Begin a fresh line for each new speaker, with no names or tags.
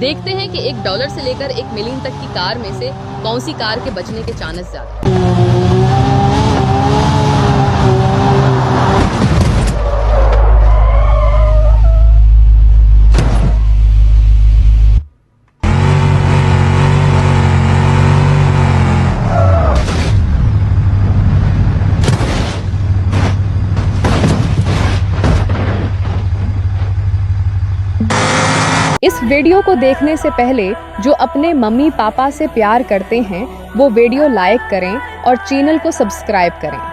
देखते हैं कि $1 से लेकर 1 मिलियन तक की कार में से कौन सी कार के बचने के चांस ज्यादा हैं। इस वीडियो को देखने से पहले जो अपने मम्मी पापा से प्यार करते हैं वो वीडियो लाइक करें और चैनल को सब्सक्राइब करें।